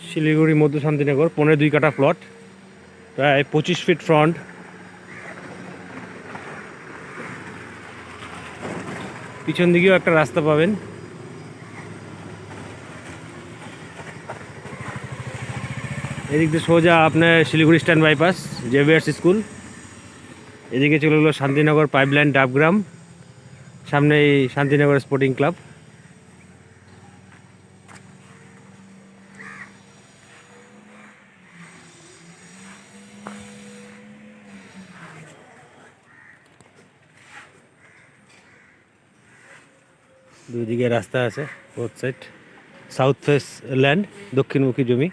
শিলিগুড়ি মধ্য শান্তিনগর 15-2 কাঠা প্লট, প্রায় 25 ফিট ফ্রন্ট। পিছন দিকেও একটা রাস্তা পাবেন। এদিক দিয়ে সোজা আপনার Siliguri stand bypass, Xavier's school. এদিকে চলে গেলো শান্তিনগর পাইপলাইন ডাবগ্রাম, সামনে এই শান্তিনগর স্পোর্টিং ক্লাব। দুই দিকে রাস্তা আছে, both side. South face land, দক্ষিণমুখী জমি।